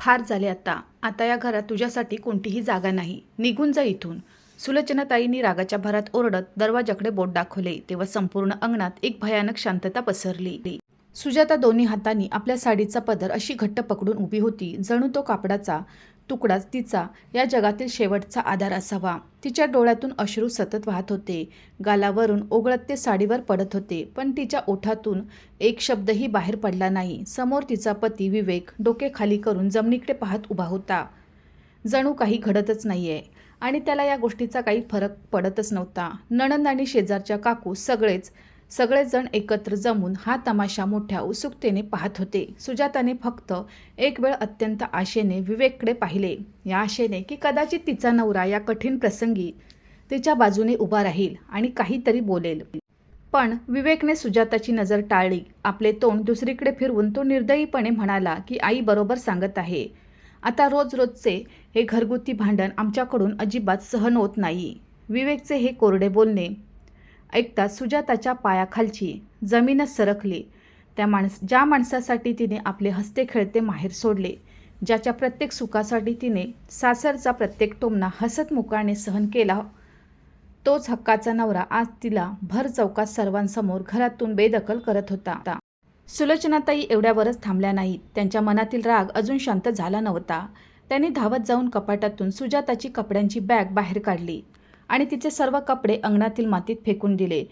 फार झाले आता. आता या घरात तुझ्यासाठी कोणतीही जागा नाही. निघून जा इथून. सुलोचनाताईंनी रागाच्या भरात ओरडत दरवाजाकडे बोट दाखवले तेव्हा संपूर्ण अंगणात एक भयानक शांतता पसरली. सुजाता दोन्ही हातांनी आपल्या साडीचा पदर अशी घट्ट पकडून उभी होती, जणू तो कापडाचा तुकडाच तिचा या जगातील शेवटचा आधार असावा. तिच्या डोळ्यातून अश्रू सतत वाहत होते. गालावरून ओघळत ते साडीवर पडत होते, पण तिच्या ओठातून एक शब्दही बाहेर पडला नाही. समोर तिचा पती विवेक डोके खाली करून जमिनीकडे पाहत उभा होता. जणू काही घडतच नाहीये आणि त्याला या गोष्टीचा काही फरक पडतच नव्हता. नणंद आणि शेजारच्या काकू सगळेजण एकत्र जमून हा तमाशा मोठ्या उत्सुकतेने पाहत होते. सुजाताने फक्त एक वेळ अत्यंत आशेने विवेककडे पाहिले, या आशेने की कदाचित तिचा नवरा या कठीण प्रसंगी तिच्या बाजूने उभा राहील आणि काहीतरी बोलेल. पण विवेकने सुजाताची नजर टाळली. आपले तोंड दुसरीकडे फिरवून तो निर्दयीपणे म्हणाला की आई बरोबर सांगत आहे. आता रोजचे हे घरगुती भांडण आमच्याकडून अजिबात सहन होत नाही. विवेकचे हे कोरडे बोलणे ऐकताच सुजाताच्या पायाखालची जमीनच सरकली. ज्या माणसासाठी तिने आपले हसते खेळते माहेर सोडले, ज्याच्या प्रत्येक सुखासाठी तिने सासरचा प्रत्येक टोमणा हसत मुकाने सहन केला, तोच हक्काचा नवरा आज तिला भर चौकात सर्वांसमोर घरातून बेदखल करत होता. सुलोचनाताई एवढ्यावरच थांबल्या नाहीत. त्यांच्या मनातील राग अजून शांत झाला नव्हता. त्यांनी धावत जाऊन कपाटातून सुजाताची कपड्यांची बॅग बाहेर काढली आणि तिचे सर्व कपडे अंगणातील मातीत फेकून दिले.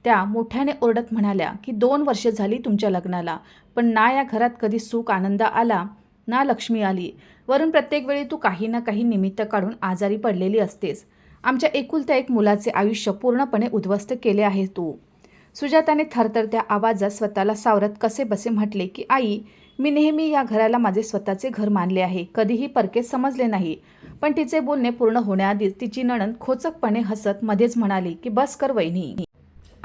त्या मोठ्याने ओरडत म्हणाल्या की 2 वर्ष झाली तुमच्या लग्नाला, पण ना या घरात कधी सुख आनंद आला ना लक्ष्मी आली. वरून प्रत्येक वेळी तू काही ना काही निमित्त काढून आजारी पडलेली असतेस. आमच्या एकुलत्या एक मुलाचे आयुष्य पूर्णपणे उद्ध्वस्त केले आहे तू. सुजाताने थरथरत्या आवाजात स्वतःला सावरत कसेबसे म्हटले की आई, मी नेहमी या घराला माझे स्वतःचे घर मानले आहे, कधीही परके समजले नाही. पण तिचे बोलणे पूर्ण होण्याआधीच तिची नणंद खोचकपणे हसत मध्येच म्हणाली की बस कर वहिनी,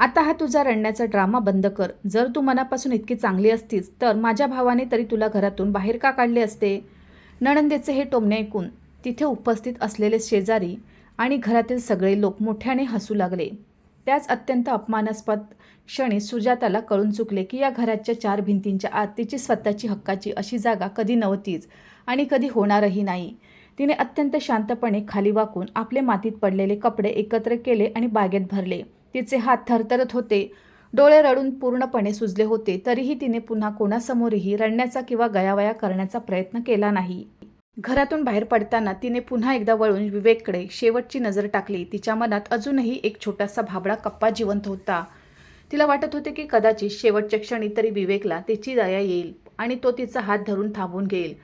आता हा तुझा रडण्याचा ड्रामा बंद कर. जर तू मनापासून इतकी चांगली असतीस तर माझ्या भावाने तरी तुला घरातून बाहेर का काढले असते. नणंदेचे हे टोमणे ऐकून तिथे उपस्थित असलेले शेजारी आणि घरातील सगळे लोक मोठ्याने हसू लागले. त्याच अत्यंत अपमानास्पद क्षणी सुजाताला कळून चुकले की या घराच्या 4 भिंतींच्या आत तिची स्वतःची हक्काची अशी जागा कधी नव्हतीच आणि कधी होणारही नाही. तिने अत्यंत शांतपणे खाली वाकून आपले मातीत पडलेले कपडे एकत्र केले आणि बागेत भरले. तिचे हात थरथरत होते, डोळे रडून पूर्णपणे सुजले होते. तरीही तिने पुन्हा कोणासमोरही रडण्याचा किंवा गयावया करण्याचा प्रयत्न केला नाही. घरातून बाहेर पडताना तिने पुन्हा एकदा वळून विवेककडे शेवटची नजर टाकली. तिच्या मनात अजूनही एक छोटासा भाबडा कप्पा जिवंत होता. तिला वाटत होते की कदाचित शेवटच्या क्षणी तरी विवेकला तिची दया येईल आणि तो तिचा हात धरून थांबून घेईल.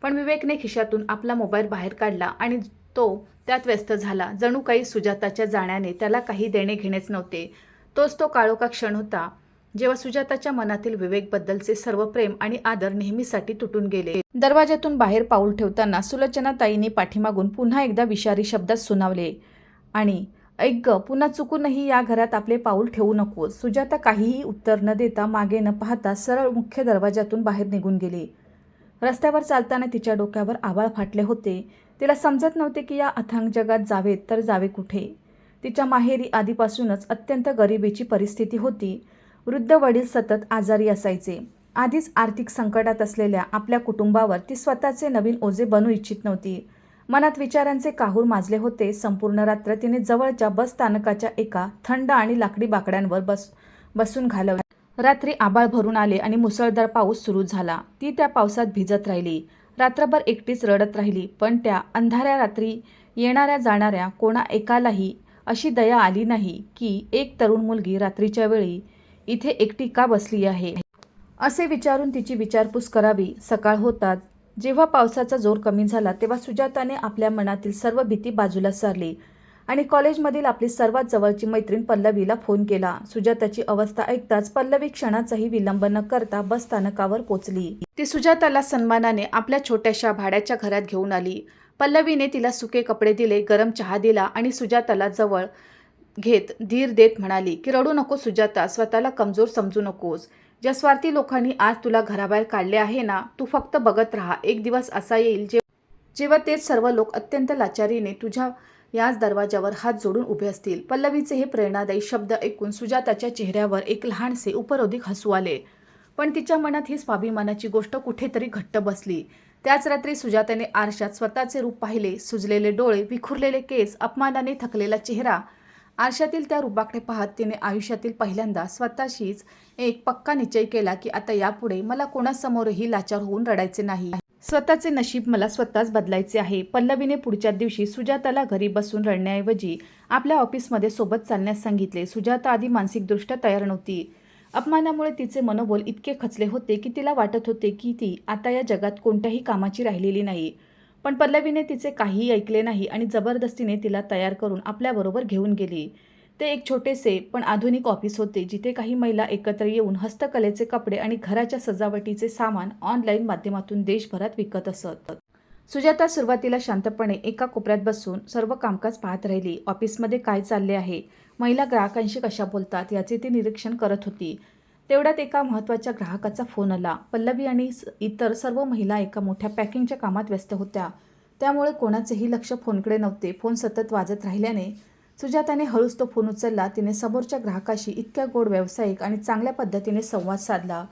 पण विवेकने खिशातून आपला मोबाईल बाहेर काढला आणि तो त्यात व्यस्त झाला. जणू काही सुजाताच्या जाण्याने त्याला काही देणे घेणेच नव्हते. तोच तो काळोखा क्षण होता जेव्हा सुजाताच्या मनातील विवेकबद्दलचे सर्व प्रेम आणि आदर नेहमीसाठी तुटून गेले. दरवाजातून बाहेर पाऊल ठेवताना सुलोचनाताईंनी पाठीमागून पुन्हा एकदा विषारी शब्दात सुनावले आणि ऐक ग, पुन्हा चुकूनही या घरात आपले पाऊल ठेवू नकोस. सुजाता काहीही उत्तर न देता मागे न पाहता सरळ मुख्य दरवाजातून बाहेर निघून गेली. रस्त्यावर चालताना तिच्या डोक्यावर आभाळ फाटले होते. तिला समजत नव्हते की या अथांग जगात जावे तर जावे कुठे. तिच्या माहेरी आधीपासूनच अत्यंत गरिबीची परिस्थिती होती. वृद्ध वडील सतत आजारी असायचे. आधीच आर्थिक संकटात असलेल्या आपल्या कुटुंबावर ती स्वतःचे नवीन ओझे बनू इच्छित नव्हती. मनात विचारांचे काहूर माजले होते. संपूर्ण रात्र तिने जवळच्या बस स्थानकाच्या एका थंड आणि लाकडी बाकड्यांवर बसून घालवली. रात्री आभाळ भरून आले आणि मुसळधार पाऊस सुरू झाला. ती त्या पावसात भिजत राहिली. रात्रभर एकटीच रडत राहिली. पण त्या अंधाऱ्या रात्री येणाऱ्या जाणाऱ्या कोणा एकालाही अशी दया आली नाही की एक तरुण मुलगी रात्रीच्या वेळी इथे एकटी का बसली आहे असे विचारून तिची विचारपूस करावी. सकाळ होतात जेव्हा पावसाचा जोर कमी झाला तेव्हा सुजाताने आपल्या मनातील सर्व भीती बाजूला सारली आणि कॉलेजमधील आपली सर्वात जवळची मैत्रीण पल्लवीला फोन केला. सुजाताची अवस्था ऐकताच पल्लवी क्षणाचाही विलंब न करता बस स्थानकावर पोचली. ती सुजाताला सन्मानाने आपल्या छोट्याशा भाड्याच्या घरात घेऊन आली. पल्लवीने तिला सुके कपडे दिले, गरम चहा दिला आणि सुजाताला जवळ घेत धीर देत म्हणाली की रडू नको सुजाता, स्वतःला कमजोर समजू नकोस. ज्या स्वार्थी लोकांनी आज तुला घराबाहेर काढले आहे ना, तू फक्त बघत राहा. एक दिवस असा येईल जेव्हा तेच सर्व लोक अत्यंत लाचारीने तुझ्या याच दरवाजावर हात जोडून उभे असतील. पल्लवीचे हे प्रेरणादायी शब्द ऐकून सुजाताच्या चेहऱ्यावर एक लहानसे उपरोधिक हसू आले. पण तिच्या मनात ही स्वाभिमानाची गोष्ट कुठेतरी घट्ट बसली. त्याच रात्री सुजाताने आरशात स्वतःचे रूप पाहिले. सुजलेले डोळे, विखुरलेले केस, अपमानाने थकलेला चेहरा. आरशातील त्या रूपाकडे पाहत तिने आयुष्यातील पहिल्यांदा स्वतःशीच एक पक्का निश्चय केला की आता यापुढे मला कोणासमोरही लाचार होऊन रडायचे नाही. स्वतःचे नशीब मला स्वतःच बदलायचे आहे. पल्लवीने पुढच्या दिवशी सुजाताला घरी बसून रडण्याऐवजी आपल्या ऑफिसमध्ये सोबत चालण्यास सांगितले. सुजाता आधी मानसिकदृष्ट्या तयार नव्हती. अपमानामुळे तिचे मनोबल इतके खचले होते की तिला वाटत होते की ती आता या जगात कोणत्याही कामाची राहिलेली नाही. पण पल्लवीने तिचे काहीही ऐकले नाही आणि जबरदस्तीने तिला तयार करून आपल्याबरोबर घेऊन गेली. ते एक छोटेसे पण आधुनिक ऑफिस होते जिथे काही महिला एकत्र येऊन हस्तकलेचे कपडे आणि घराच्या सजावटीचे सामान ऑनलाईन माध्यमातून देशभरात विकत असत. सुजाता सुरुवातीला शांतपणे एका कोपऱ्यात बसून सर्व कामकाज पाहत राहिली. ऑफिसमध्ये काय चालले आहे, महिला ग्राहकांशी कशा बोलतात याचे ती निरीक्षण करत होती. तेवढ्यात एका महत्त्वाच्या ग्राहकाचा फोन आला. पल्लवी आणि इतर सर्व महिला एका मोठ्या पॅकिंगच्या कामात व्यस्त होत्या. त्यामुळे कोणाचेही लक्ष फोनकडे नव्हते. फोन सतत वाजत राहिल्याने सुजाताने हळूच तो फोन उचलला. तिने समोरच्या ग्राहकाशी इतक्या गोड, व्यावसायिक आणि चांगल्या पद्धतीने संवाद साधला.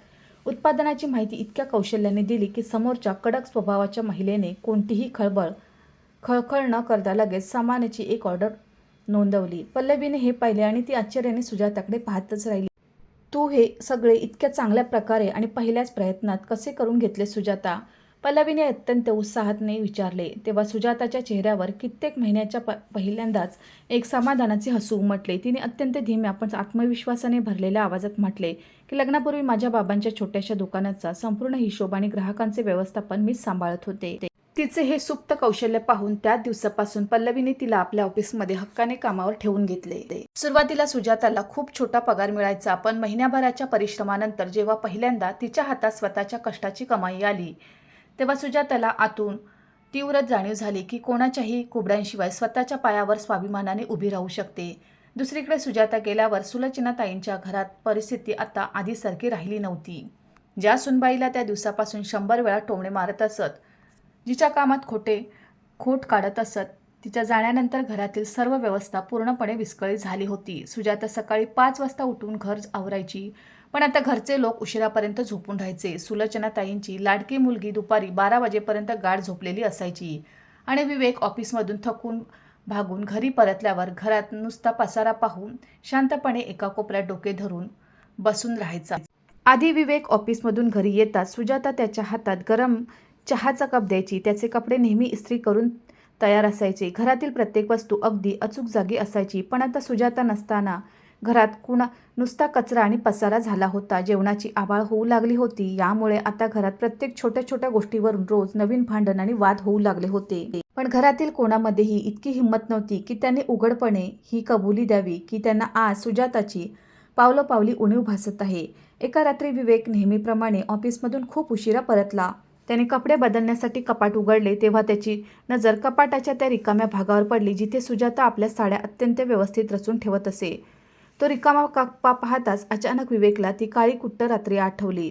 उत्पादनाची माहिती इतक्या कौशल्याने दिली की समोरच्या कडक स्वभावाच्या महिलेने कोणतीही खळखळ न करता लगेच सामानाची एक ऑर्डर नोंदवली. पल्लवीने हे पाहिले आणि ती आश्चर्याने सुजाताकडे पाहतच राहिली. तू हे सगळे इतक्या चांगल्या प्रकारे आणि पहिल्याच प्रयत्नात कसे करून घेतले सुजाता? पल्लवीने अत्यंत उत्साहाने विचारले. तेव्हा सुजाताच्या चेहऱ्यावर कित्येक महिन्याच्या पहिल्यांदाच एक समाधानाचे हसू उमटले. तिने अत्यंत धीम्या पण आत्मविश्वासाने भरलेल्या आवाजात म्हटले की लग्नापूर्वी माझ्या बाबांच्या छोट्याशा दुकानाचा संपूर्ण हिशोब आणि ग्राहकांचे व्यवस्थापन मीच सांभाळत होते. तिचे हे सुप्त कौशल्य पाहून त्याच दिवसापासून पल्लवीने तिला आपल्या ऑफिसमध्ये हक्काने कामावर ठेवून घेतले. सुरुवातीला सुजाताला खूप छोटा पगार मिळायचा, पण महिन्याभराच्या परिश्रमानंतर जेव्हा पहिल्यांदा तिच्या हातात स्वतःच्या कष्टाची कमाई आली तेव्हा सुजाताला आतून तीव्र जाणीव झाली की कोणाच्याही कुबड्यांशिवाय स्वतःच्या पायावर स्वाभिमानाने उभी राहू शकते. दुसरीकडे सुजाता गेल्यावर सुलोचनाताईंच्या घरात परिस्थिती आता आधीसारखी राहिली नव्हती. ज्या सुनबाईला त्या दिवसापासून 100 वेळा टोमणे मारत असत, जिच्या कामात खोट काढत असत, तिच्या जाण्यानंतर घरातील सर्व व्यवस्था पूर्णपणे विस्कळीत झाली होती. सुजाता सकाळी 5 वाजता उठून घर आवरायची, पण आता घरचे लोक उशिरापर्यंत झोपून राहायचे. सुलोचनाताईंची लाडकी मुलगी दुपारी 12 वाजेपर्यंत गाढ झोपलेली असायची आणि विवेक ऑफिसमधून थकून भागून घरी परतल्यावर घरात नुसता पसारा पाहून शांतपणे एका कोपऱ्यात डोके धरून बसून राहायचा. आधी विवेक ऑफिसमधून घरी येताच सुजाता त्याच्या हातात गरम चहाचा कप द्यायची. त्याचे कपडे नेहमी इस्त्री करून तयार असायचे. घरातील प्रत्येक वस्तू अगदी अचूक जागी असायची. पण आता सुजाता नसताना घरात नुसता कचरा आणि पसारा झाला होता. जेवणाची आबाळ होऊ लागली होती. यामुळे आता घरात प्रत्येक छोट्या छोट्या गोष्टीवरून रोज नवीन भांडण आणि वाद होऊ लागले होते. पण घरातील कोणामध्येही इतकी हिंमत नव्हती की त्यांनी उघडपणे ही कबुली द्यावी की त्यांना आज सुजाताची पावलोपावली उणीव भासत आहे. एका रात्री विवेक नेहमीप्रमाणे ऑफिसमधून खूप उशिरा परतला. त्याने कपडे बदलण्यासाठी कपाट उघडले तेव्हा त्याची नजर कपाटाच्या त्या रिकाम्या भागावर पडली जिथे सुजाता आपल्या साड्या अत्यंत व्यवस्थित रचून ठेवत असे. तो रिकामा कप्पा पाहताच अचानक विवेकला ती काळी कुट्ट रात्री आठवली,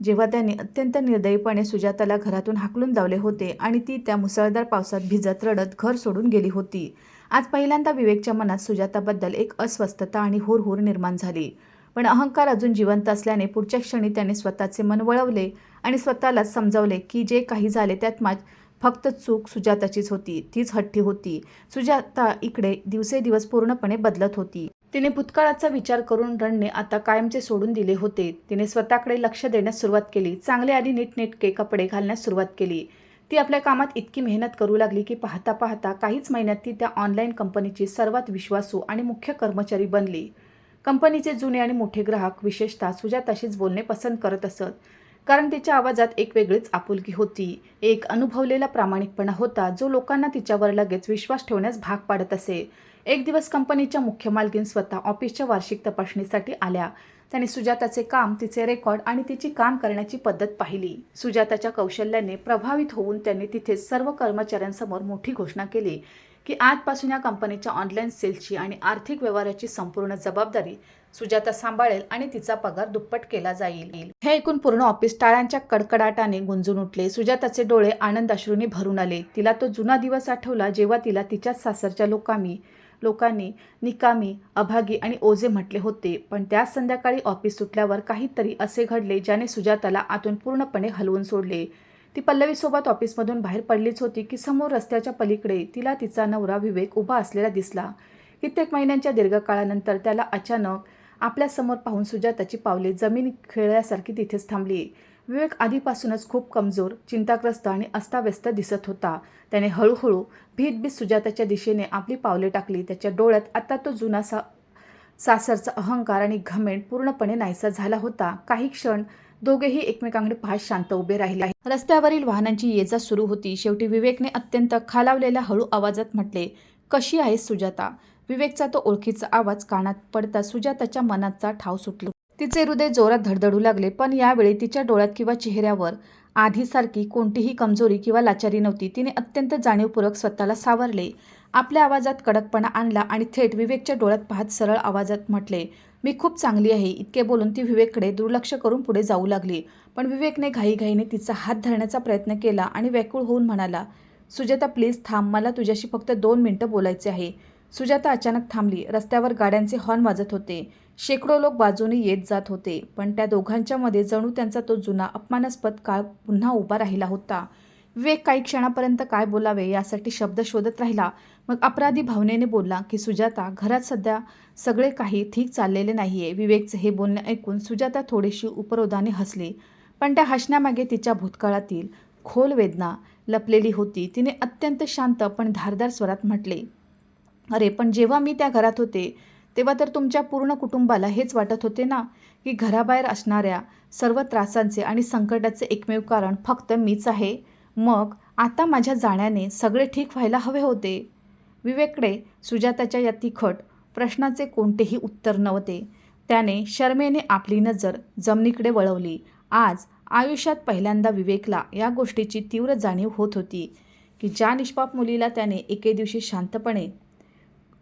जेव्हा त्याने अत्यंत निर्दयीपणे सुजाताला घरातून हाकलून लावले होते आणि ती त्या मुसळधार पावसात भिजत रडत घर सोडून गेली होती. आज पहिल्यांदा विवेकच्या मनात सुजाताबद्दल एक अस्वस्थता आणि हुरहुर निर्माण झाली. पण अहंकार अजून जिवंत असल्याने पुढच्या क्षणी त्याने स्वतःचे मन वळवले आणि स्वतःलाच समजावले की जे काही झाले त्यात फक्त चूक सुजाताचीच होती. तीच हट्टी होती. सुजाता इकडे दिवसेदिवस पूर्णपणे बदलत होती. तिने भूतकाळाचा विचार करून रडणे आता कायमचे सोडून दिले होते. तिने स्वतःकडे लक्ष देण्यास सुरुवात केली. चांगले आणि नीटनेटके कपडे घालण्यास सुरुवात केली. ती आपल्या कामात इतकी मेहनत करू लागली की पाहता पाहता काहीच महिन्यात ती त्या ऑनलाईन कंपनीची सर्वात विश्वासू आणि मुख्य कर्मचारी बनली. कंपनीचे जुने आणि मोठे ग्राहक विशेषतः सुजाताशीच बोलणे पसंत करत असत, कारण तिच्या आवाजात एक वेगळीच आपुलकी होती. एक अनुभवलेला प्रामाणिकपणा होता जो लोकांना तिच्यावर लगेच विश्वास ठेवण्यास भाग पाडत असे. एक दिवस कंपनीच्या मुख्य मालकीण स्वतः ऑफिसच्या वार्षिक तपासणीसाठी आल्या. त्याने सुजाताचे काम, तिचे रेकॉर्ड आणि तिची काम करण्याची पद्धत पाहिली. सुजाताच्या कौशल्याने प्रभावित होऊन त्यांनी तिथे सर्व कर्मचाऱ्यांसमोर मोठी घोषणा केली की आजपासून या कंपनीच्या ऑनलाईन सेल्सची आणि आर्थिक व्यवहाराची संपूर्ण जबाबदारी सुजाता सांभाळेल आणि तिचा पगार दुप्पट केला जाईल. हे ऐकून पूर्ण ऑफिस टाळ्यांच्या कडकडाटाने गुंजून उठले. सुजाताचे डोळे आनंदाश्रूंनी भरून आले. तिला तो जुना दिवस आठवला जेव्हा तिला तिच्याच सासरच्या लोकांनी निकामी, अभागी आणि ओझे म्हटले होते. पण त्याच संध्याकाळी ऑफिस सुटल्यावर काहीतरी असे घडले ज्याने सुजाताला आतून पूर्णपणे हलवून सोडले. ती पल्लवीसोबत ऑफिसमधून बाहेर पडलीच होती की समोर रस्त्याच्या पलीकडे तिला तिचा नवरा विवेक उभा असलेला दिसला. कित्येक महिन्यांच्या दीर्घकाळानंतर त्याला अचानक आपल्यासमोर पाहून सुजाताची पावले जमीन खेळल्यासारखी तिथेच थांबली. विवेक आधीपासूनच खूप कमजोर, चिंताग्रस्त आणि अस्ताव्यस्त दिसत होता. त्याने हळूहळू भीत सुजाताच्या दिशेने आपली पावले टाकली. त्याच्या डोळ्यात आता तो जुना सासरचा अहंकार आणि घमेंड पूर्णपणे नाहीसा झाला होता. काही क्षण दोघेही एकमेकांकडे पाहत शांत उभे राहिले. रस्त्यावरील वाहनांची ये-जा सुरू होती. शेवटी विवेकने अत्यंत खालावलेल्या हळू आवाजात म्हटले, "कशी आहेस सुजाता?" विवेकचा तो ओळखीचा आवाज कानात पडता सुजाताच्या मनाचा ठाव सुटला. तिचे हृदय जोरात धडधडू लागले. पण यावेळी तिच्या डोळ्यात किंवा चेहऱ्यावर आधीसारखी कोणतीही कमजोरी किंवा लाचारी नव्हती. तिने अत्यंत जाणीवपूर्वक स्वतःला सावरले. आपल्या आवाजात कडकपणा आणला आणि थेट विवेकच्या डोळ्यात पाहत सरळ आवाजात म्हटले, "मी खूप चांगली आहे." इतके बोलून ती विवेककडे दुर्लक्ष करून पुढे जाऊ लागली. पण विवेकने घाईघाईने तिचा हात धरण्याचा प्रयत्न केला आणि व्याकुळ होऊन म्हणाला, "सुजाता प्लीज थांब, मला तुझ्याशी फक्त 2 मिनिटं बोलायचे आहे." सुजाता अचानक थांबली. रस्त्यावर गाड्यांचे हॉर्न वाजत होते. शेकडो लोक बाजूने येत जात होते. पण त्या दोघांच्या मध्ये जणू त्यांचा तो जुना अपमानास्पद काळ पुन्हा उभा राहिला होता. विवेक काही क्षणापर्यंत काय बोलावे यासाठी शब्द शोधत राहिला. मग अपराधी भावनेने बोलला की सुजाता, घरात सध्या सगळे काही ठीक चाललेले नाहीये. विवेकचे हे बोलणे ऐकून सुजाता थोडीशी उपरोधाने हसली. पण त्या हसण्यामागे तिच्या भूतकाळातील खोल वेदना लपलेली होती. तिने अत्यंत शांत पण धारदार स्वरात म्हटले, "अरे पण जेव्हा मी त्या घरात होते तेव्हा तर तुमच्या पूर्ण कुटुंबाला हेच वाटत होते ना की घराबाहेर असणाऱ्या सर्व त्रासांचे आणि संकटाचे एकमेव कारण फक्त मीच आहे. मग आता माझ्या जाण्याने सगळे ठीक व्हायला हवे होते." विवेककडे सुजाताच्या या तिखट प्रश्नाचे कोणतेही उत्तर नव्हते. त्याने शरमेने आपली नजर जमिनीकडे वळवली. आज आयुष्यात पहिल्यांदा विवेकला या गोष्टीची तीव्र जाणीव होत होती की ज्या निष्पाप मुलीला त्याने एके दिवशी शांतपणे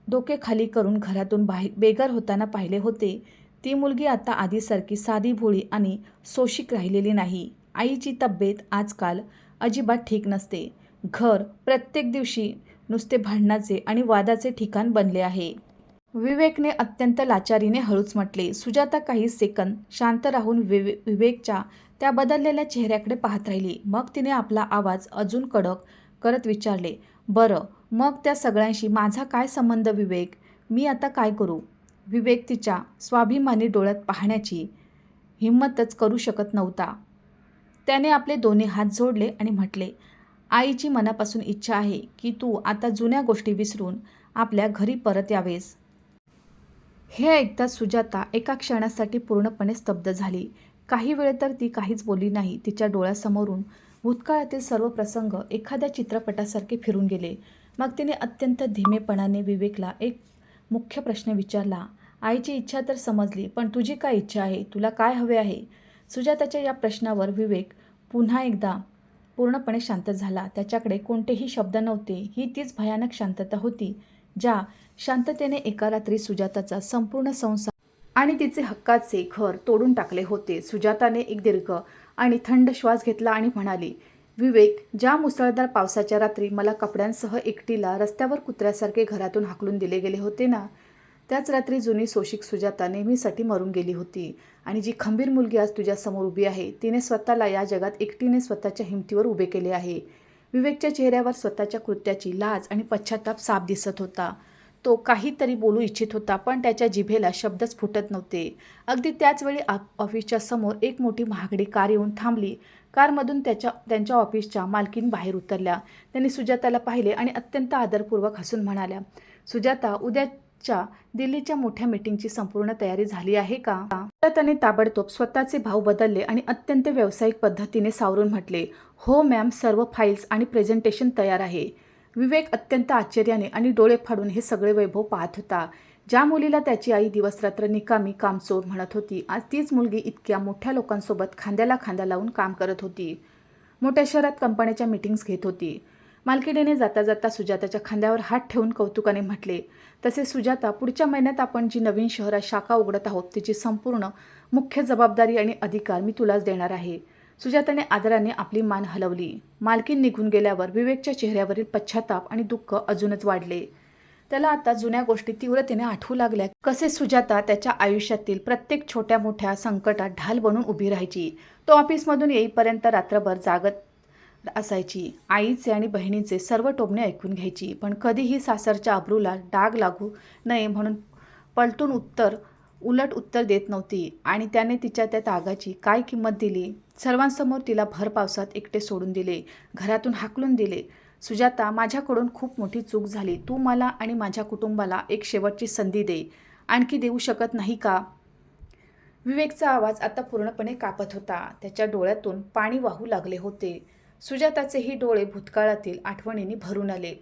डोके खाली करून घरातून बेघर होताना पाहिले होते, ती मुलगी आता आधीसारखी साधी भोळी आणि सोशिक राहिलेली नाही. आईची तब्येत आजकाल अजिबात ठीक नसते. घर प्रत्येक दिवशी नुसते भांडणाचे आणि वादाचे ठिकाण बनले आहे. विवेकने अत्यंत लाचारीने हळूच म्हटले. सुजाता काही सेकंद शांत राहून विवेकच्या त्या बदललेल्या चेहऱ्याकडे पाहत राहिली. मग तिने आपला आवाज अजून कडक करत विचारले, "बरं, मग त्या सगळ्यांशी माझा काय संबंध विवेक? मी आता काय करू?" विवेक तिच्या स्वाभिमानी डोळ्यात पाहण्याची हिंमतच करू शकत नव्हता. त्याने आपले दोन्ही हात जोडले आणि म्हटले, "आईची मनापासून इच्छा आहे की तू आता जुन्या गोष्टी विसरून आपल्या घरी परत यावेस." हे ऐकताच सुजाता एका क्षणासाठी पूर्णपणे स्तब्ध झाली. काही वेळ तर ती काहीच बोलली नाही. तिच्या डोळ्यासमोरून भूतकाळातील सर्व प्रसंग एखाद्या चित्रपटासारखे फिरून गेले. मग तिने अत्यंत धीमेपणाने विवेकला एक मुख्य प्रश्न विचारला, "आईची इच्छा तर समजली, पण तुझी काय इच्छा आहे? तुला काय हवे आहे?" सुजाताच्या या प्रश्नावर विवेक पुन्हा एकदा पूर्णपणे शांत झाला. त्याच्याकडे कोणतेही शब्द नव्हते. ही तीच भयानक शांतता होती ज्या शांततेने एका रात्री सुजाताचा संपूर्ण संसार आणि तिचे हक्काचे घर तोडून टाकले होते. सुजाताने एक दीर्घ आणि थंड श्वास घेतला आणि म्हणाली, "विवेक, ज्या मुसळधार पावसाच्या रात्री मला कपड्यांसह एकटीला रस्त्यावर कुत्र्यासारखे घरातून हाकलून दिले गेले होते ना, त्याच रात्री जुनी सोशिक सुजाता नेहमीसाठी मरून गेली होती. आणि जी खंबीर मुलगी आज तुझ्यासमोर उभी आहे, तिने स्वतःला या जगात एकटीने स्वतःच्या हिमतीवर उभे केले आहे." विवेकच्या चेहऱ्यावर स्वतःच्या कृत्याची लाज आणि पश्चाताप साफ दिसत होता. तो काहीतरी बोलू इच्छित होता, पण त्याच्या जिभेला शब्दच फुटत नव्हते. अगदी त्याच वेळी ऑफिसच्या समोर एक मोठी महागडी कार येऊन थांबली. कारमधून त्यांच्या ऑफिसच्या मालकीण बाहेर उतरल्या. त्यांनी सुजाताला पाहिले आणि अत्यंत आदरपूर्वक हसून म्हणाल्या, "सुजाता, उद्याच्या दिल्लीच्या मोठ्या मीटिंगची संपूर्ण तयारी झाली आहे का?" सुजाताने ताबडतोब स्वतःचे भाव बदलले आणि अत्यंत व्यावसायिक पद्धतीने सावरून म्हटले, "हो मॅम, सर्व फाईल्स आणि प्रेझेंटेशन तयार आहे." विवेक अत्यंत आश्चर्याने आणि डोळे फाडून हे सगळे वैभव पाहत होता. ज्या मुलीला त्याची आई दिवसरात्र निकामी, कामचोर म्हणत होती, आज तीच मुलगी इतक्या मोठ्या लोकांसोबत खांद्याला खांदा लावून काम करत होती. मोठ्या शहरात कंपन्याच्या मीटिंग्स घेत होती. मालकिणीने जाता जाता सुजाताच्या खांद्यावर हात ठेवून कौतुकाने म्हटले, "तसे सुजाता, पुढच्या महिन्यात आपण जी नवीन शहरात शाखा उघडत आहोत तिची संपूर्ण मुख्य जबाबदारी आणि अधिकार मी तुलाच देणार आहे." सुजाताने आदराने आपली मान हलवली. मालकीण निघून गेल्यावर विवेकच्या चेहऱ्यावरील पश्चाताप आणि दुःख अजूनच वाढले. त्याला आता जुन्या गोष्टी तीव्रतेने आठवू लागल्या. कसे सुजाता त्याच्या आयुष्यातील प्रत्येक छोट्या मोठ्या संकटात ढाल बनून उभी राहायची. तो ऑफिसमधून येईपर्यंत रात्रभर जागत असायची. आईचे आणि बहिणीचे सर्व टोमणे ऐकून घ्यायची, पण कधीही सासरच्या अब्रूला डाग लागू नये म्हणून पलटून उलट उत्तर देत नव्हती. आणि त्याने तिच्या त्या त्यागाची काय किंमत दिली? सर्वांसमोर तिला भर पावसात एकटे सोडून दिले, घरातून हाकलून दिले. सुजाता, माझ्याकडून खूप मोठी चूक झाली. तू मला आणि माझ्या कुटुंबाला एक शेवटची संधी दे. आणखी देऊ शकत नाही का? विवेकचा आवाज आता पूर्णपणे कापत होता. त्याच्या डोळ्यातून पाणी वाहू लागले होते. सुजाताचेही डोळे भूतकाळातील आठवणींनी भरून आले.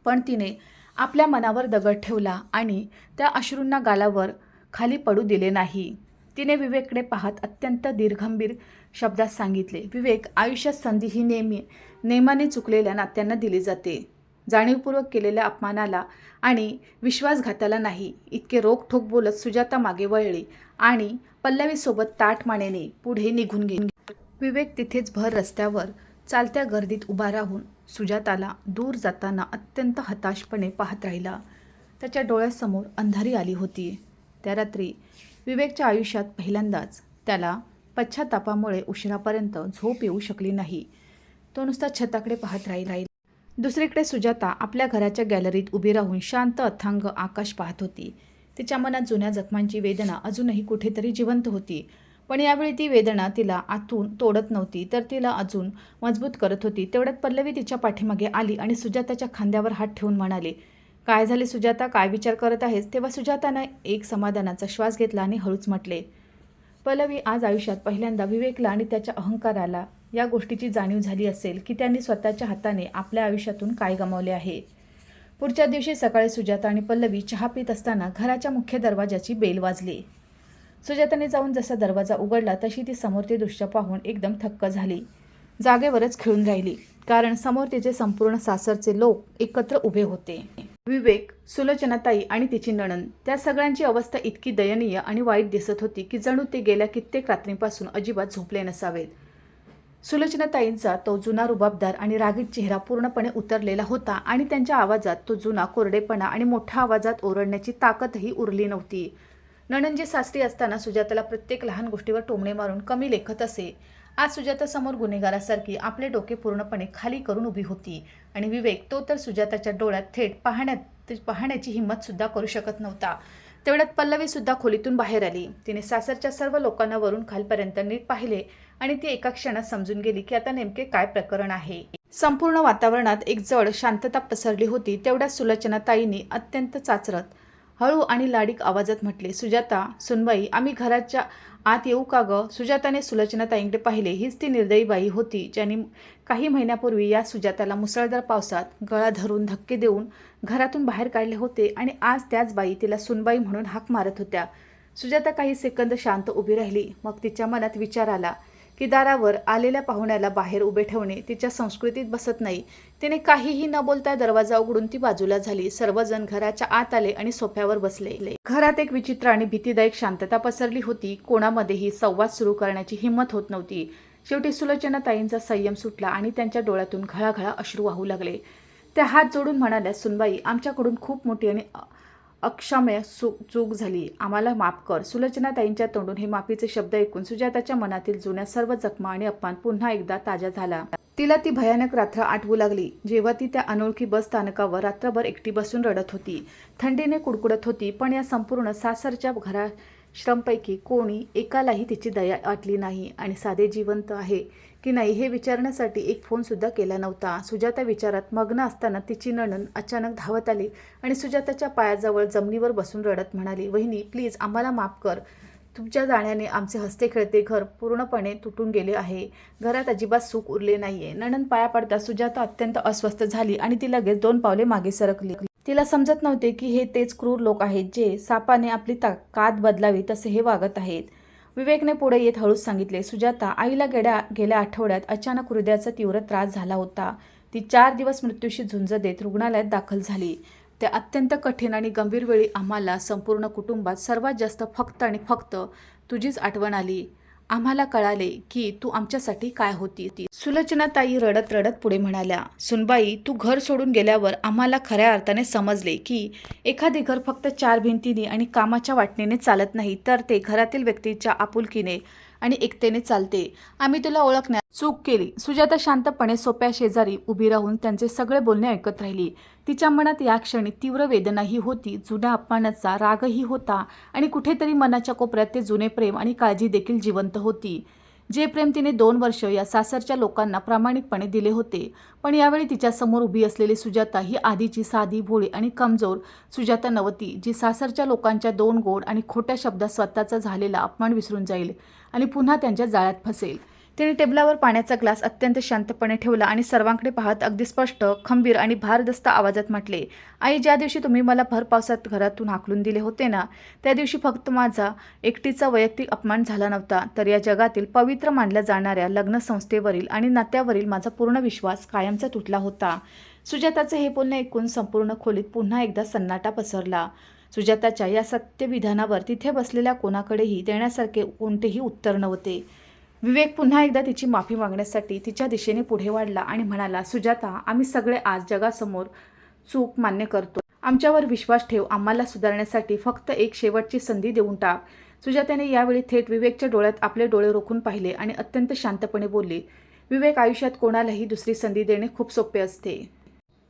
पण तिने आपल्या मनावर दगड ठेवला आणि त्या अश्रूंना गालावर खाली पडू दिले नाही. तिने विवेककडे पाहत अत्यंत दीर्घगंभीर शब्दात सांगितले, विवेक, आयुष्यात संधी ही नेमाने चुकलेल्या नात्यांना दिली जाते. जाणीवपूर्वक केलेल्या अपमानाला आणि विश्वासघाताला नाही. इतके रोखठोक बोलत सुजाता मागे वळली आणि पल्लवीसोबत ताठ मानेने पुढे निघून गेली. विवेक तिथेच भर रस्त्यावर चालत्या गर्दीत उभा राहून सुजाताला दूर जाताना अत्यंत हताशपणे पाहत राहिला. त्याच्या डोळ्यासमोर अंधारी आली होती. त्या रात्री विवेकच्या आयुष्यात पहिल्यांदाच त्याला पश्चातापामुळे उशिरापर्यंत झोप येऊ शकली नाही. तो नुसता छताकडे पाहत राहिला. दुसरीकडे सुजाता आपल्या घराच्या गॅलरीत उभी राहून शांत अथांग आकाश पाहत होती. तिच्या मनात जुन्या जखमांची वेदना अजूनही कुठेतरी जिवंत होती. पण यावेळी ती वेदना तिला आतून तोडत नव्हती, तर तिला अजून मजबूत करत होती. तेवढ्यात पल्लवी तिच्या पाठीमागे आली आणि सुजाताच्या खांद्यावर हात ठेवून म्हणाले, काय झाले सुजाता, काय विचार करत आहेस? तेव्हा सुजातानं एक समाधानाचा श्वास घेतला आणि हळूच म्हटले, पल्लवी, आज आयुष्यात पहिल्यांदा विवेकला आणि त्याच्या अहंकाराला या गोष्टीची जाणीव झाली असेल की त्यांनी स्वतःच्या हाताने आपल्या आयुष्यातून काय गमावले आहे. पुढच्या दिवशी सकाळी सुजाता आणि पल्लवी चहा पित असताना घराच्या मुख्य दरवाजाची बेल वाजली. सुजाताने जाऊन जसा दरवाजा उघडला तशी ती समोर ते दृश्य पाहून एकदम थक्क झाली. जागेवरच खिळून राहिली, कारण समोर तिचे संपूर्ण सासरचे लोक एकत्र उभे होते. विवेक, सुलोचनाताई आणि तिची नणंद, त्या सगळ्यांची अवस्था इतकी दयनीय आणि वाईट दिसत होती की जणू ते गेल्या कित्येक रात्रींपासून अजिबात झोपले नसावेत. सुलोचनाताईंचा तो जुना रुबाबदार आणि रागीट चेहरा पूर्णपणे उतरलेला होता आणि त्यांच्या आवाजात तो जुना कोरडेपणा आणि मोठ्या आवाजात ओरडण्याची ताकदही उरली नव्हती. नणंदजी सासरी असताना सुजाताला प्रत्येक लहान गोष्टीवर टोमणे मारून कमी लेखत असे. आज सुजातासमोर गुन्हेगारासारखी आपले डोके पूर्णपणे खाली करून उभी होती आणि विवेक, तो तर सुजाताच्या डोळ्यात थेट पाहण्याची हिंमत सुद्धा करू शकत नव्हता. तेवढ्यात पल्लवी सुद्धा खोलीतून बाहेर आली. तिने सासरच्या सर्व लोकांना वरून खालपर्यंत नीट पाहिले आणि ती एका क्षणात समजून गेली की आता नेमके काय प्रकरण आहे. संपूर्ण वातावरणात एक जड शांतता पसरली होती. तेवढ्यात सुलोचनाताईंनी अत्यंत चाचरत, हळू आणि लाडीक आवाजात म्हटले, सुजाता, सुनबाई, आम्ही घराच्या आत येऊ का ग? सुजाताने सुलोचनाताईंकडे पाहिले. हीच ती निर्दयी बाई होती ज्यांनी काही महिन्यापूर्वी या सुजाताला मुसळधार पावसात गळा धरून धक्के देऊन घरातून बाहेर काढले होते आणि आज त्याच बाई तिला सुनबाई म्हणून हाक मारत होत्या. सुजाता काही सेकंद शांत उभी राहिली. मग तिच्या मनात विचार आला की दारावर आलेल्या पाहुण्याला बाहेर उभे ठेवणे तिच्या संस्कृतीत बसत नाही. तिने काहीही न बोलता दरवाजा उघडून ती बाजूला झाली. सर्वजण घराच्या आत आले आणि सोफ्यावर बसले. घरात एक विचित्र आणि भीतीदायक शांतता पसरली होती. कोणामध्येही संवाद सुरू करण्याची हिंमत होत नव्हती. शेवटी सुलोचनाताईंचा संयम सुटला आणि त्यांच्या डोळ्यातून घळाघळा अश्रू वाहू लागले. त्या हात जोडून म्हणाल्या, सुनबाई, आमच्याकडून खूप मोठी आणि अक्षम्य चूक झाली, आम्हाला माफ कर. सुलोचनाताईंच्या तोंडून हे माफीचे शब्द ऐकून सुजाताच्या मनातील जुन्या सर्व जखमा आणि अपमान पुन्हा एकदा ताज्या झाला. तिला ती भयानक रात्र आठवू लागली जेव्हा ती त्या अनोळखी बस स्थानकावर रात्रभर एकटी बसून रडत होती. थंडीने कुडकुडत होती, पण या संपूर्ण सासरच्या घराश्रमपैकी कोणी एकालाही तिची दया वाटली नाही आणि साधे जिवंत आहे की नाही हे विचारण्यासाठी एक फोन सुद्धा केला नव्हता. सुजाता विचारात मग्न असताना तिची नणंद अचानक धावत आली आणि सुजाताच्या पायाजवळ जमिनीवर बसून रडत म्हणाली, वहिनी, प्लीज आम्हाला माफ कर. तुमच्या जाण्याने आमचे हसते खेळते घर पूर्णपणे तुटून गेले आहे. घरात अजिबात सुख उरले नाहीये. नणंद पाया पडता सुजाता अत्यंत अस्वस्थ झाली आणि ती लगेच 2 पावले मागे सरकली. तिला समजत नव्हते की हे तेच क्रूर लोक आहेत जे सापाने आपली कात बदलावी तसे हे वागत आहेत. विवेकने पुढे येत हळूच सांगितले, सुजाता, आईला गेल्या आठवड्यात अचानक हृदयाचा तीव्र त्रास झाला होता. ती 4 दिवस मृत्यूशी झुंज देत रुग्णालयात दाखल झाली. त्या अत्यंत कठीण आणि गंभीर वेळी आम्हाला संपूर्ण कुटुंबात सर्वात जास्त फक्त आणि फक्त तुझीच आठवण आली. आम्हाला कळाले की तू आमच्यासाठी काय होती. सुलोचनाताई रडत रडत पुढे म्हणाल्या, सुनबाई, तू घर सोडून गेल्यावर आम्हाला खऱ्या अर्थाने समजले की एखादे घर फक्त 4 भिंतींनी आणि कामाच्या वाटणीने चालत नाही, तर ते घरातील व्यक्तीच्या आपुलकीने आणि एकतेने चालते. आम्ही तुला ओळखण्यात चूक केली. सुजाता शांतपणे सोप्या शेजारी उभी राहून त्यांचे सगळे बोलणे ऐकत राहिली. तिच्या मनात या क्षणी तीव्र वेदनाही होती, जुन्या अपमानाचा रागही होता आणि कुठेतरी मनाच्या कोपऱ्यात ते जुने प्रेम आणि काळजी देखील जिवंत होती. जे प्रेम तिने 2 वर्ष या सासरच्या लोकांना प्रामाणिकपणे दिले होते. पण यावेळी तिच्यासमोर उभी असलेली सुजाता ही आधीची साधी, भोळी आणि कमजोर सुजाता नव्हती, जी सासरच्या लोकांच्या 2 गोड आणि खोट्या शब्दात स्वतःचा झालेला अपमान विसरून जाईल आणि पुन्हा त्यांच्या जाळ्यात फसेल. तिने टेबलावर पाण्याचा ग्लास अत्यंत शांतपणे ठेवला आणि सर्वांकडे पाहत अगदी स्पष्ट, खंबीर आणि भारदस्त आवाजात म्हटले, आई, ज्या दिवशी तुम्ही मला भर पावसात घरातून हाकलून दिले होते ना, त्या दिवशी फक्त माझा एकटीचा वैयक्तिक अपमान झाला नव्हता, तर या जगातील पवित्र मानल्या जाणाऱ्या लग्नसंस्थेवरील आणि नात्यावरील माझा पूर्ण विश्वास कायमचा तुटला होता. सुजाताचे हे बोलणे ऐकून संपूर्ण खोलीत पुन्हा एकदा सन्नाटा पसरला. सुजाताच्या या सत्यविधानावर तिथे बसलेल्या कोणाकडेही देण्यासारखे कोणतेही उत्तर नव्हते. विवेक पुन्हा एकदा तिची माफी मागण्यासाठी तिच्या दिशेने पुढे वाढला आणि म्हणाला, सुजाता, आम्ही सगळे आज जगासमोर चूक मान्य करतो. आमच्यावर विश्वास ठेव. आम्हाला सुधारण्यासाठी फक्त एक शेवटची संधी देऊन टाक. सुजाताने यावेळी थेट विवेकच्या डोळ्यात आपले डोळे रोखून पाहिले आणि अत्यंत शांतपणे बोलली, विवेक, आयुष्यात कोणालाही दुसरी संधी देणे खूप सोपे असते.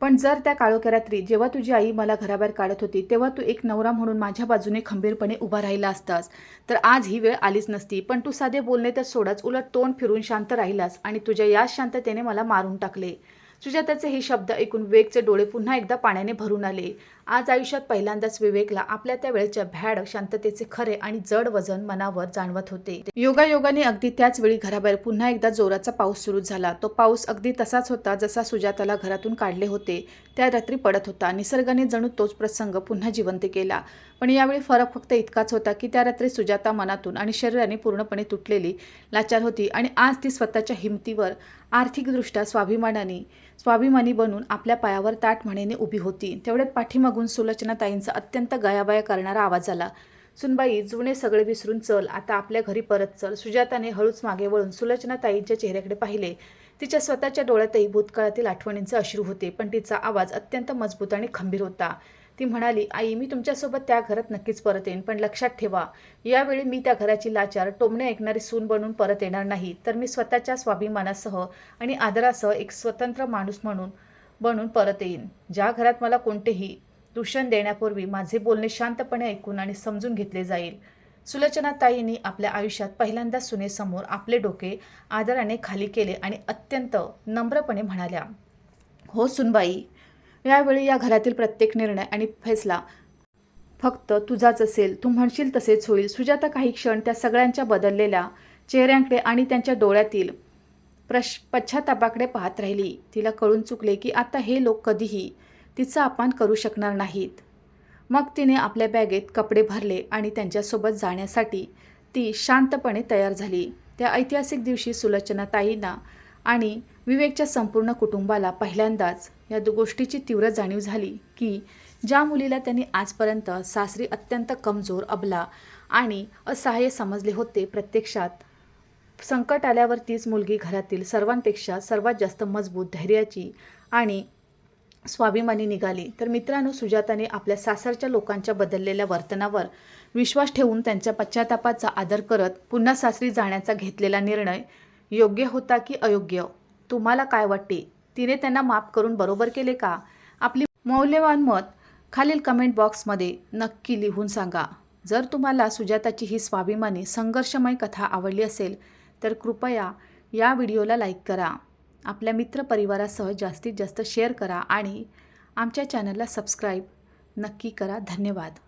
पण जर त्या काळोख्या रात्री जेव्हा तुझी आई मला घराबाहेर काढत होती, तेव्हा तू एक नवरा म्हणून माझ्या बाजूने खंबीरपणे उभा राहिला असतास, तर आज ही वेळ आलीच नसती. पण तू साधे बोलणे तर सोडाच, उलट तोंड फिरून शांत राहिलास आणि तुझ्या याच शांततेने मला मारून टाकले. सुजाताचे हे शब्द ऐकून विवेकचे डोळे पुन्हा एकदा पाण्याने भरून आले. आज आयुष्यात पहिल्यांदाच विवेकला आपल्या त्या वेळेच्या भ्याड शांततेचे खरे आणि जड वजन मनावर जाणवत होते. योगायोगाने अगदी त्याच वेळी घराबाहेर पुन्हा एकदा जोराचा पाऊस सुरू झाला. तो पाऊस अगदी तसाच होता जसा सुजाताला घरातून काढले होते त्या रात्री पडत होता. निसर्गाने जणू तोच प्रसंग पुन्हा जिवंत केला. पण यावेळी फरक फक्त इतकाच होता की त्या रात्री सुजाता मनातून आणि शरीराने पूर्णपणे तुटलेली, लाचार होती आणि आज ती स्वतःच्या हिमतीवर आर्थिकदृष्ट्या स्वाभिमानी बनून आपल्या पायावर ताठ म्हणीने उभी होती. तेवढ्यात पाठीमागून सुलोचनाताईंचा अत्यंत गयाबया करणारा आवाज आला, सुनबाई, जुने सगळे विसरून चल, आता आपल्या घरी परत चल. सुजाताने हळूच मागे वळून सुलोचनाताईंच्या चेहऱ्याकडे पाहिले. तिच्या स्वतःच्या डोळ्यातही भूतकाळातील आठवणींचे अश्रू होते, पण तिचा आवाज अत्यंत मजबूत आणि खंबीर होता. ती म्हणाली, आई, मी तुमच्यासोबत त्या घरात नक्कीच परत येईन, पण लक्षात ठेवा, यावेळी मी त्या घराची लाचार, टोमणे ऐकणारी सून बनून परत येणार नाही, तर मी स्वतःच्या स्वाभिमानासह आणि आदरासह एक स्वतंत्र माणूस बनून परत येईन. ज्या घरात मला कोणतेही दूषण देण्यापूर्वी माझे बोलणे शांतपणे ऐकून आणि समजून घेतले जाईल. सुलोचनाताईंनी आपल्या आयुष्यात पहिल्यांदा सुनेसमोर आपले डोके आदराने खाली केले आणि अत्यंत नम्रपणे म्हणाल्या, हो सुनबाई, यावेळी या घरातील प्रत्येक निर्णय आणि फैसला फक्त तुझाच असेल. तू म्हणशील तसेच होईल. सुजाता काही क्षण त्या सगळ्यांच्या बदललेल्या चेहऱ्यांकडे आणि त्यांच्या डोळ्यातील पश्चातापाकडे पाहत राहिली. तिला कळून चुकले की आता हे लोक कधीही तिचा अपमान करू शकणार नाहीत. मग तिने आपल्या बॅगेत कपडे भरले आणि त्यांच्यासोबत जाण्यासाठी ती शांतपणे तयार झाली. त्या ऐतिहासिक दिवशी सुलोचनाताईंना आणि विवेकच्या संपूर्ण कुटुंबाला पहिल्यांदाच या गोष्टीची तीव्र जाणीव झाली की ज्या मुलीला त्यांनी आजपर्यंत सासरी अत्यंत कमजोर, अबला आणि असहाय्य समजले होते, प्रत्यक्षात संकट आल्यावर तीच मुलगी घरातील सर्वांपेक्षा सर्वात जास्त मजबूत, धैर्याची आणि स्वाभिमानी निघाली. तर मित्रांनो, सुजाताने आपल्या सासरच्या लोकांच्या बदललेल्या वर्तनावर विश्वास ठेवून त्यांच्या पश्चातापाचा आदर करत पुन्हा सासरी जाण्याचा घेतलेला निर्णय योग्य होता की अयोग्य? तुम्हाला काय वाटते? तिने त्यांना माफ करून बरोबर केले का? आपली मौल्यवान मत खालील कमेंट बॉक्समध्ये नक्की लिहून सांगा. जर तुम्हाला सुजाताची ही स्वाभिमानी संघर्षमय कथा आवडली असेल तर कृपया या व्हिडिओला लाईक करा, आपल्या मित्रपरिवारासह जास्तीत जास्त शेअर करा आणि आमच्या चॅनलला सबस्क्राईब नक्की करा. धन्यवाद.